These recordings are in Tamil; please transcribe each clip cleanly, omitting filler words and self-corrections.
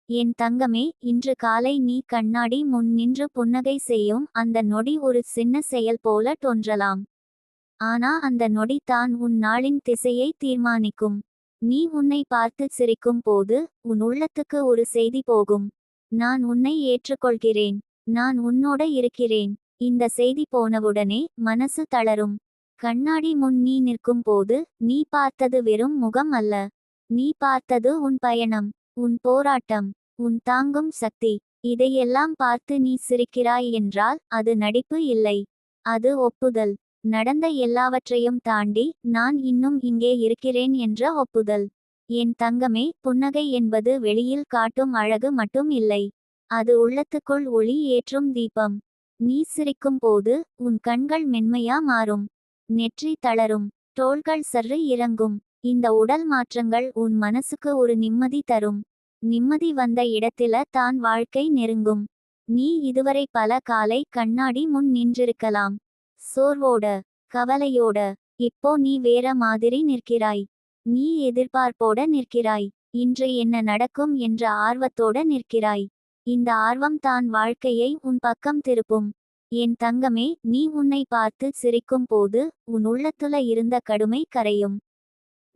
என் தங்கமே, இன்று காலை நீ கண்ணாடி முன் நின்று புன்னகை செய்யும் அந்த நொடி ஒரு சின்ன செயல் போல தோன்றலாம். ஆனா அந்த நொடி தான் உன் நாளின் திசையை தீர்மானிக்கும். நீ உன்னை பார்த்து சிரிக்கும் போது உன் உள்ளத்துக்கு ஒரு செய்தி போகும். நான் உன்னை ஏற்றுக்கொள்கிறேன். நான் உன்னோட இருக்கிறேன். இந்த செய்தி போனவுடனே மனசு தளரும். கண்ணாடி முன் நீ நிற்கும் போது நீ பார்த்தது வெறும் முகம் அல்ல. நீ பார்த்தது உன் பயணம், உன் போராட்டம், உன் தாங்கும் சக்தி. இதையெல்லாம் பார்த்து நீ சிரிக்கிறாய் என்றால் அது நடிப்பு இல்லை. அது ஒப்புதல். நடந்த எல்லாவற்றையும் தாண்டி நான் இன்னும் இங்கே இருக்கிறேன் என்ற ஒப்புதல். என் தங்கமே, புன்னகை என்பது வெளியில் காட்டும் அழகு மட்டும் இல்லை. அது உள்ளத்துக்குள் ஒளி ஏற்றும் தீபம். நீ சிரிக்கும் போது உன் கண்கள் மென்மையா மாறும். நெற்றி தளரும். தோள்கள் சற்று இறங்கும். இந்த உடல் மாற்றங்கள் உன் மனசுக்கு ஒரு நிம்மதி தரும். நிம்மதி வந்த இடத்தில தான் வாழ்க்கை நெருங்கும். நீ இதுவரை பல காலை கண்ணாடி முன் நின்றிருக்கலாம். சோர்வோட, கவலையோட. இப்போ நீ வேற மாதிரி நிற்கிறாய். நீ எதிர்பார்ப்போட நிற்கிறாய். இன்று என்ன நடக்கும் என்ற ஆர்வத்தோட நிற்கிறாய். இந்த ஆர்வம் தான் வாழ்க்கையை உன் பக்கம் திருப்பும். என் தங்கமே, நீ உன்னை பார்த்து சிரிக்கும் போது உன் உள்ளத்துல இருந்த கடுமை கரையும்.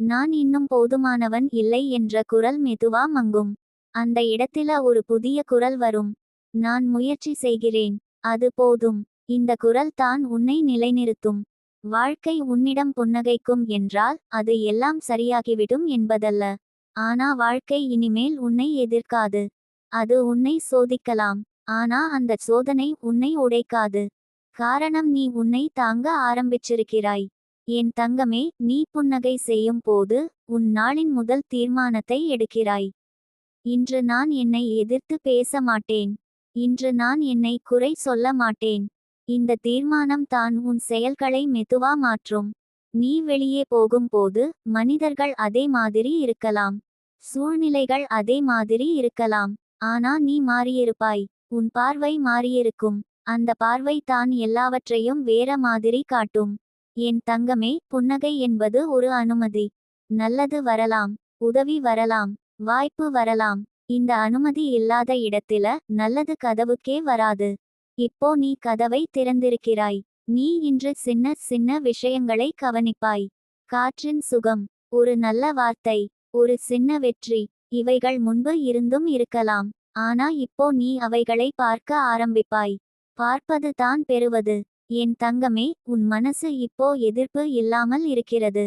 நான் இன்னும் போதுமானவன் இல்லை என்ற குரல் மெதுவா மங்கும். அந்த இடத்தில ஒரு புதிய குரல் வரும். நான் முயற்சி செய்கிறேன். அது போதும். இந்த குரல் தான் உன்னை நிலைநிறுத்தும். வாழ்க்கை உன்னிடம் புன்னகைக்கும் என்றால் அது எல்லாம் சரியாகிவிடும் என்பதல்ல. ஆனா வாழ்க்கை இனிமேல் உன்னை எதிர்க்காது. அது உன்னை சோதிக்கலாம். ஆனா அந்த சோதனை உன்னை உடைக்காது. காரணம் நீ உன்னை தாங்க ஆரம்பிச்சிருக்கிறாய். என் தங்கமே, நீ புன்னகை செய்யும் போது உன் நாளின் முதல் தீர்மானத்தை எடுக்கிறாய். இன்று நான் என்னை எதிர்த்து பேச மாட்டேன். இன்று நான் என்னை குறை சொல்ல மாட்டேன். இந்த தீர்மானம் தான் உன் செயல்களை மெதுவா மாற்றும். நீ வெளியே போகும்போது மனிதர்கள் அதே மாதிரி இருக்கலாம். சூழ்நிலைகள் அதே மாதிரி இருக்கலாம். ஆனா நீ மாறியிருப்பாய். உன் பார்வை மாறியிருக்கும். அந்த பார்வை தான் எல்லாவற்றையும் வேற மாதிரி காட்டும். என் தங்கமே, புன்னகை என்பது ஒரு அனுமதி. நல்லது வரலாம். உதவி வரலாம். வாய்ப்பு வரலாம். இந்த அனுமதி இல்லாத இடத்தில நல்லது கதவுக்கே வராது. இப்போ நீ கதவை திறந்திருக்கிறாய். நீ இன்று சின்ன சின்ன விஷயங்களை கவனிப்பாய். காற்றின் சுகம், ஒரு நல்ல வார்த்தை, ஒரு சின்ன வெற்றி. இவைகள் முன்பு இருந்தும் இருக்கலாம். ஆனா இப்போ நீ அவைகளை பார்க்க ஆரம்பிப்பாய். பார்ப்பது தான் பெறுவது. என் தங்கமே, உன் மனசு இப்போ எதிர்ப்பு இல்லாமல் இருக்கிறது.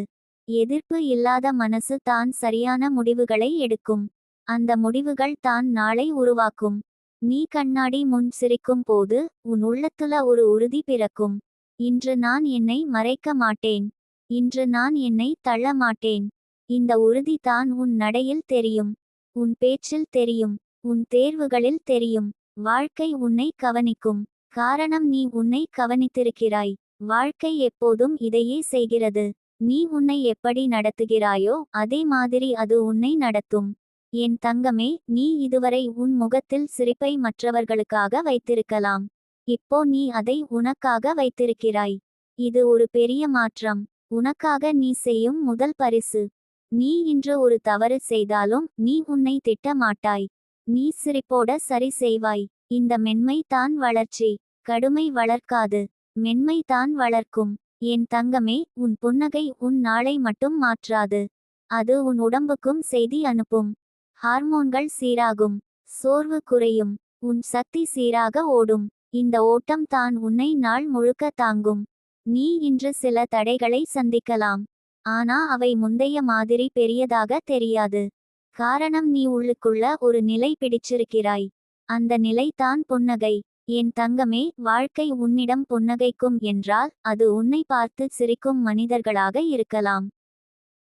எதிர்ப்பு இல்லாத மனசு தான் சரியான முடிவுகளை எடுக்கும். அந்த முடிவுகள் தான் நாளை உருவாக்கும். நீ கண்ணாடி முன் சிரிக்கும் போது உன் உள்ளத்துல ஒரு உறுதி பிறக்கும். இன்று நான் என்னை மறைக்க மாட்டேன். இன்று நான் என்னை தள்ள மாட்டேன். இந்த உறுதி தான் உன் நடையில் தெரியும். உன் பேச்சில் தெரியும். உன் தேர்வுகளில் தெரியும். வாழ்க்கை உன்னை கவனிக்கும். காரணம் நீ உன்னை கவனித்திருக்கிறாய். வாழ்க்கை எப்போதும் இதையே செய்கிறது. நீ உன்னை எப்படி நடத்துகிறாயோ அதே மாதிரி அது உன்னை நடத்தும். என் தங்கமே, நீ இதுவரை உன் முகத்தில் சிரிப்பை மற்றவர்களுக்காக வைத்திருக்கலாம். இப்போ நீ அதை உனக்காக வைத்திருக்கிறாய். இது ஒரு பெரிய மாற்றம். உனக்காக நீ செய்யும் முதல் பரிசு. நீ இன்று ஒரு தவறு செய்தாலும் நீ உன்னை திட்ட மாட்டாய். நீ சிரிப்போட சரி செய்வாய். இந்த மென்மை தான் வளர்ச்சி. கடுமை வளர்க்காது. மென்மை தான் வளர்க்கும். என் தங்கமே, உன் புன்னகை உன் நாளை மட்டும் மாற்றாது. அது உன் உடம்புக்கும் செய்தி அனுப்பும். ஹார்மோன்கள் சீராகும். சோர்வு குறையும். உன் சக்தி சீராக ஓடும். இந்த ஓட்டம் தான் உன்னை நாள் முழுக்க தாங்கும். நீ இன்று சில தடைகளை சந்திக்கலாம். ஆனா அவை முந்தைய மாதிரி பெரியதாக தெரியாது. காரணம் நீ உள்ளுக்குள்ள ஒரு நிலை பிடிச்சிருக்கிறாய். அந்த நிலை தான் புன்னகை. என் தங்கமே, வாழ்க்கை உன்னிடம் புன்னகைக்கும் என்றால் அது உன்னை பார்த்து சிரிக்கும் மனிதர்களாக இருக்கலாம்.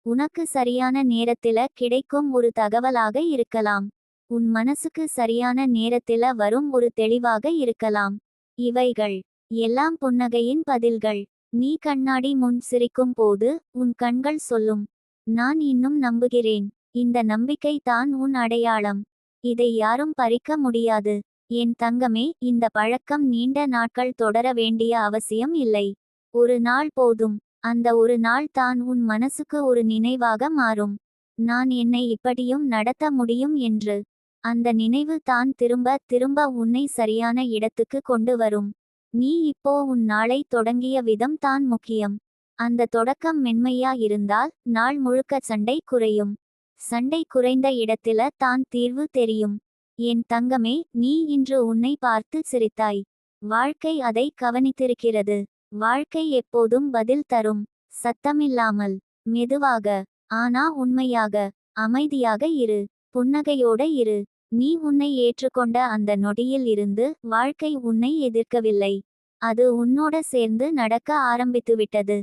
உனக்கு சரியான நேரத்தில கிடைக்கும் ஒரு தகவலாக இருக்கலாம். உன் மனசுக்கு சரியான நேரத்தில வரும் ஒரு தெளிவாக இருக்கலாம். இவைகள் எல்லாம் புன்னகையின் பதில்கள். நீ கண்ணாடி முன் சிரிக்கும் போது உன் கண்கள் சொல்லும், நான் இன்னும் நம்புகிறேன். இந்த நம்பிக்கை தான் உன் அடையாளம். இதை யாரும் பறிக்க முடியாது. என் தங்கமே, இந்த பழக்கம் நீண்ட நாட்கள் தொடர வேண்டிய அவசியம் இல்லை. ஒரு நாள் போதும். அந்த ஒரு நாள் தான் உன் மனசுக்கு ஒரு நினைவாக மாறும். நான் என்னை இப்படியும் நடத்த முடியும் என்று. அந்த நினைவு தான் திரும்ப திரும்ப உன்னை சரியான இடத்துக்கு கொண்டு வரும். நீ இப்போ உன் நாளை தொடங்கிய விதம் தான் முக்கியம். அந்த தொடக்கம் மென்மையா இருந்தால் நாள் முழுக்க சண்டை குறையும். சண்டை குறைந்த இடத்தில தான் தீர்வு தெரியும். என் தங்கமே, நீ இன்று உன்னை பார்த்து சிரித்தாய். வாழ்க்கை அதை கவனித்திருக்கிறது. வாழ்க்கை எப்போதும் பதில் தரும். சத்தமில்லாமல், மெதுவாக, ஆனா உண்மையாக. அமைதியாக இரு. புன்னகையோட இரு. நீ உன்னை ஏற்றுக்கொண்ட அந்த நொடியில் இருந்து வாழ்க்கை உன்னை எதிர்க்கவில்லை. அது உன்னோட சேர்ந்து நடக்க ஆரம்பித்துவிட்டது.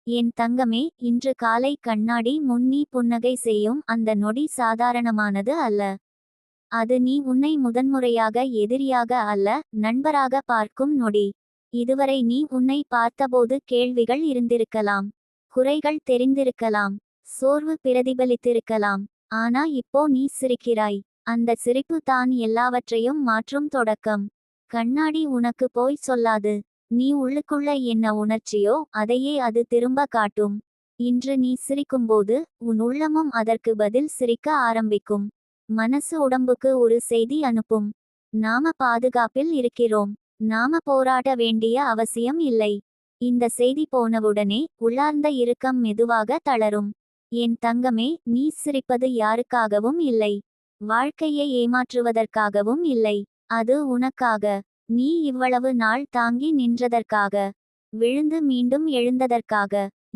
என் தங்கமே, இன்று காலை கண்ணாடி முன் நீ புன்னகை செய்யும் அந்த நொடி சாதாரணமானது அல்ல. அது நீ உன்னை முதன்முறையாக எதிரியாக அல்ல, நண்பராக பார்க்கும் நொடி. இதுவரை நீ உன்னை பார்த்தபோது கேள்விகள் இருந்திருக்கலாம். குறைகள் தெரிந்திருக்கலாம். சோர்வு பிரதிபலித்திருக்கலாம். ஆனா இப்போ நீ சிரிக்கிறாய். அந்த சிரிப்பு தான் எல்லாவற்றையும் மாற்றும் தொடக்கம். கண்ணாடி உனக்கு போய் சொல்லாது. நீ உள்ளுக்குள்ள என்ன உணர்ச்சியோ அதையே அது திரும்ப காட்டும். இன்று நீ சிரிக்கும்போது உன் உள்ளமும் அதற்கு பதில் சிரிக்க ஆரம்பிக்கும். மனசு உடம்புக்கு ஒரு செய்தி அனுப்பும். நாம பாதுகாப்பில் இருக்கிறோம். நாம போராட வேண்டிய அவசியம் இல்லை. இந்த செய்தி போனவுடனே உள்ளார்ந்த இறுக்கம் மெதுவாக தளரும். என் தங்கமே, நீ சிரிப்பது யாருக்காகவும் இல்லை. வாழ்க்கையை ஏமாற்றுவதற்காகவும் இல்லை. அது உனக்காக. நீ இவ்வளவு நாள் தாங்கி நின்றதற்காக. விழுந்து மீண்டும் எழுந்ததற்காக.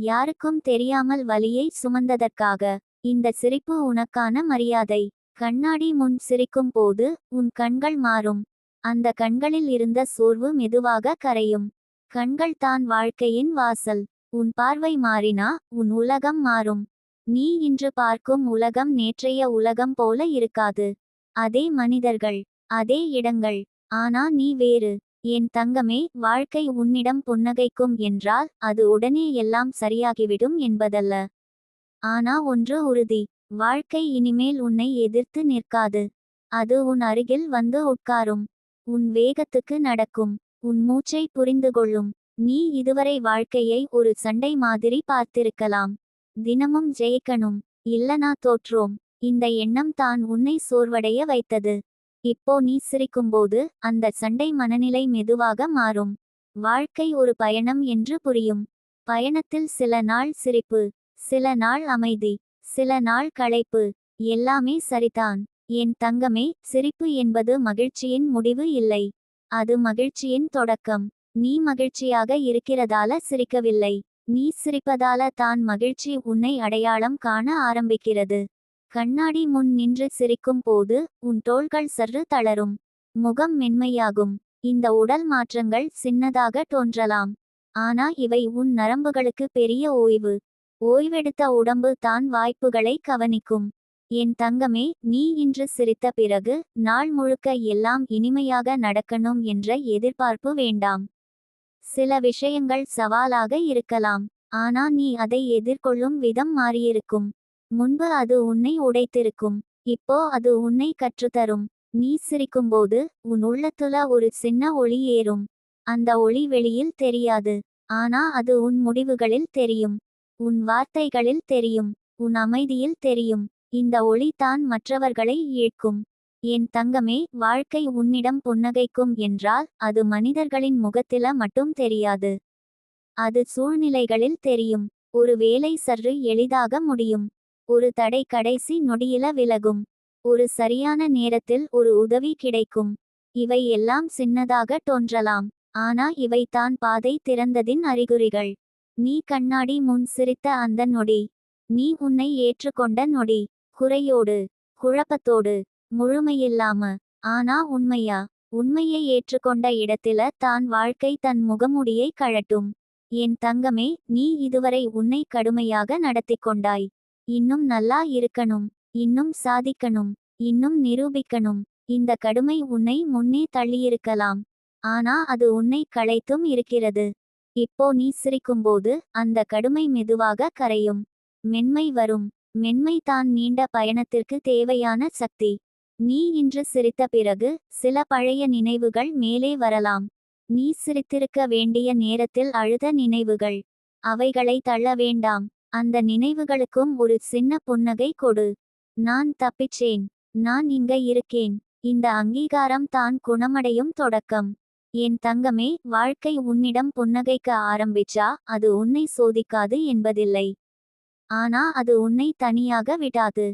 யாருக்கும் தெரியாமல் வலியை சுமந்ததற்காக. இந்த சிரிப்பு உனக்கான மரியாதை. கண்ணாடி முன் சிரிக்கும் போது உன் கண்கள் மாறும். அந்த கண்களில் இருந்த சோர்வு மெதுவாக கரையும். கண்கள் தான் வாழ்க்கையின் வாசல். உன் பார்வை மாறினா உன் உலகம் மாறும். நீ இன்று பார்க்கும் உலகம் நேற்றைய உலகம் போல இருக்காது. அதே மனிதர்கள், அதே இடங்கள், ஆனா நீ வேறு. என் தங்கமே, வாழ்க்கை உன்னிடம் புன்னகைக்கும் என்றால் அது உடனே எல்லாம் சரியாகிவிடும் என்பதல்ல. ஆனா ஒன்று உறுதி. வாழ்க்கை இனிமேல் உன்னை எதிர்த்து நிற்காது. அது உன் அருகில் வந்து உட்காரும். உன் வேகத்துக்கு நடக்கும். உன் மூச்சை புரிந்துகொள்ளும். நீ இதுவரை வாழ்க்கையை ஒரு சண்டை மாதிரி பார்த்திருக்கலாம். தினமும் ஜெயிக்கணும், இல்லனா தோற்றோம். இந்த எண்ணம் தான் உன்னை சோர்வடைய வைத்தது. இப்போ நீ சிரிக்கும்போது அந்த சண்டை மனநிலை மெதுவாக மாறும். வாழ்க்கை ஒரு பயணம் என்று புரியும். பயணத்தில் சில நாள் சிரிப்பு, சில நாள் அமைதி, சில நாள் களைப்பு. எல்லாமே சரிதான். என் தங்கமே, சிரிப்பு என்பது மகிழ்ச்சியின் முடிவு இல்லை. அது மகிழ்ச்சியின் தொடக்கம். நீ மகிழ்ச்சியாக இருக்கிறதால சிரிக்கவில்லை. நீ சிரிப்பதால தான் மகிழ்ச்சி உன்னை அடையாளம் காண ஆரம்பிக்கிறது. கண்ணாடி முன் நின்று சிரிக்கும் போது உன் தோள்கள் சற்று தளரும். முகம் மென்மையாகும். இந்த உடல் மாற்றங்கள் சின்னதாக தோன்றலாம். ஆனா இவை உன் நரம்புகளுக்கு பெரிய ஓய்வு. ஓய்வெடுத்த உடம்பு தான் வாய்ப்புகளை கவனிக்கும். என் தங்கமே, நீ இன்று சிரித்த பிறகு நாள் முழுக்க எல்லாம் இனிமையாக நடக்கணும் என்ற எதிர்பார்ப்பு வேண்டாம். சில விஷயங்கள் சவாலாக இருக்கலாம். ஆனா நீ அதை எதிர்கொள்ளும் விதம் மாறியிருக்கும். முன்பு அது உன்னை உடைத்திருக்கும். இப்போ அது உன்னை கற்றுத்தரும். நீ சிரிக்கும்போது உன் உள்ளத்துல ஒரு சின்ன ஒளி ஏறும். அந்த ஒளி வெளியில் தெரியாது. ஆனா அது உன் முடிவுகளில் தெரியும். உன் வார்த்தைகளில் தெரியும். உன் அமைதியில் தெரியும். இந்த ஒளி தான் மற்றவர்களை ஈர்க்கும். என் தங்கமே, வாழ்க்கை உன்னிடம் புன்னகைக்கும் என்றால் அது மனிதர்களின் முகத்தில மட்டும் தெரியாது. அது சூழ்நிலைகளில் தெரியும். ஒரு வேலை சற்று எளிதாக முடியும். ஒரு தடை கடைசி நொடியில விலகும். ஒரு சரியான நேரத்தில் ஒரு உதவி கிடைக்கும். இவை எல்லாம் சின்னதாக தோன்றலாம். ஆனா இவை தான் பாதை திறந்ததின் அறிகுறிகள். நீ கண்ணாடி முன் சிரித்த அந்த நொடி. நீ உன்னை ஏற்றுக்கொண்ட நொடி. குறையோடு, குழப்பத்தோடு, முழுமையில்லாம. ஆனா உண்மையா? உண்மையை ஏற்றுக்கொண்ட இடத்தில தான் வாழ்க்கை தன் முகமுடியை கழட்டும். என் தங்கமே, நீ இதுவரை உன்னை கடுமையாக நடத்திக்கொண்டாய். இன்னும் நல்லா இருக்கணும். இன்னும் சாதிக்கணும். இன்னும் நிரூபிக்கணும். இந்த கடுமை உன்னை முன்னே தள்ளியிருக்கலாம். ஆனா அது உன்னை களைத்தும் இருக்கிறது. இப்போ நீ சிரிக்கும்போது அந்த கடுமை மெதுவாக கரையும். மென்மை வரும். மென்மை தான் நீண்ட பயணத்திற்கு தேவையான சக்தி. நீ இன்று சிரித்த பிறகு சில பழைய நினைவுகள் மேலே வரலாம். நீ சிரித்திருக்க வேண்டிய நேரத்தில் அழுத நினைவுகள். அவைகளை தள்ள வேண்டாம். அந்த நினைவுகளுக்கும் ஒரு சின்ன புன்னகை கொடு. நான் தப்பிச்சேன். நான் இங்க இருக்கேன். இந்த அங்கீகாரம் தான் குணமடையும் தொடக்கம். என் தங்கமே, வாழ்க்கை உன்னிடம் புன்னகைக்க ஆரம்பிச்சா அது உன்னை சோதிக்காது என்பதில்லை. ஆனா அது உன்னை தனியாக விடாது.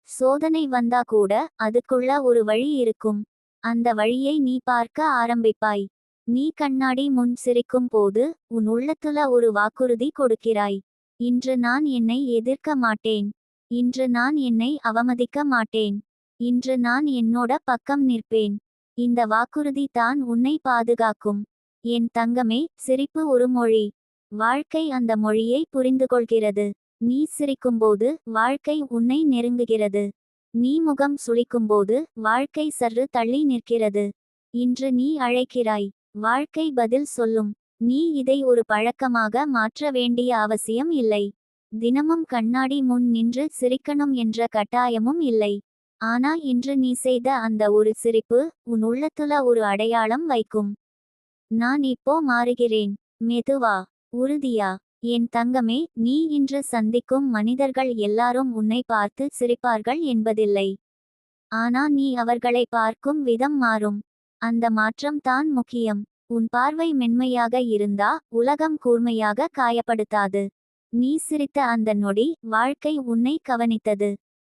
சோதனை வந்தா கூட அதுக்குள்ள ஒரு வழி இருக்கும். அந்த வழியை நீ பார்க்க ஆரம்பிப்பாய். நீ கண்ணாடி முன் சிரிக்கும் போது உன் உள்ளத்துல ஒரு வாக்குறுதி கொடுக்கிறாய். இன்று நான் என்னை எதிர்க்க மாட்டேன். இன்று நான் என்னை அவமதிக்க மாட்டேன். இன்று நான் என்னோட பக்கம் நிற்பேன். இந்த வாக்குறுதி தான் உன்னை பாதுகாக்கும். என் தங்கமே, சிரிப்பு ஒரு மொழி. வாழ்க்கை அந்த மொழியை புரிந்துகொள்கிறது. நீ சிரிக்கும்போது வாழ்க்கை உன்னை நெருங்குகிறது. நீ முகம் சுளிக்கும்போது வாழ்க்கை சற்று தள்ளி நிற்கிறது. இன்று நீ அழைக்கிறாய். வாழ்க்கை பதில் சொல்லும். நீ இதை ஒரு பழக்கமாக மாற்ற வேண்டிய அவசியம் இல்லை. தினமும் கண்ணாடி முன் நின்று சிரிக்கணும் என்ற கட்டாயமும் இல்லை. ஆனா இன்று நீ செய்த அந்த ஒரு சிரிப்பு உன் உள்ளத்துல ஒரு அடையாளம் வைக்கும். நான் இப்போ மாறுகிறேன். மெதுவா, உறுதியா. என் தங்கமே, நீ இன்று சந்திக்கும் மனிதர்கள் எல்லாரும் உன்னை பார்த்து சிரிப்பார்கள் என்பதில்லை. ஆனா நீ அவர்களை பார்க்கும் விதம் மாறும். அந்த மாற்றம் தான் முக்கியம். உன் பார்வை மென்மையாக இருந்தா உலகம் கூர்மையாக காயப்படுத்தாது. நீ சிரித்த அந்த நொடி வாழ்க்கை உன்னை கவனித்தது.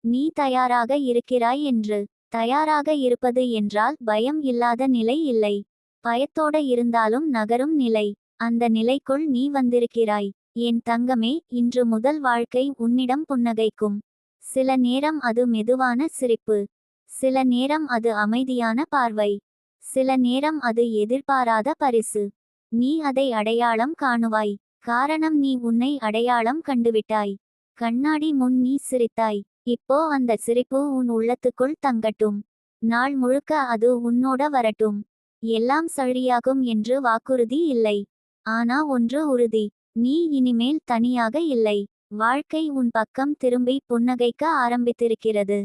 நீ தயாராக இருக்கிறாய் என்று. தயாராக இருப்பது என்றால் பயம் இல்லாத நிலை இல்லை. பயத்தோட இருந்தாலும் நகரும் நிலை. அந்த நிலைக்குள் நீ வந்திருக்கிறாய். என் தங்கமே, இன்று முதல் வாழ்க்கை உன்னிடம் புன்னகைக்கும். சில நேரம் அது மெதுவான சிரிப்பு. சில நேரம் அது அமைதியான பார்வை. சில நேரம் அது எதிர்பாராத பரிசு. நீ அதை அடையாளம் காணுவாய். காரணம் நீ உன்னை அடையாளம் கண்டுவிட்டாய். கண்ணாடி முன் நீ சிரித்தாய். இப்போ அந்த சிரிப்பு உன் உள்ளத்துக்குள் தங்கட்டும். நாள் முழுக்க அது உன்னோட வரட்டும். எல்லாம் சரியாகும் என்று வாக்குறுதி இல்லை. ஆனா ஒன்று உறுதி. நீ இனிமேல் தனியாக இல்லை. வாழ்க்கை உன் பக்கம் திரும்பி புன்னகைக்க ஆரம்பித்திருக்கிறது.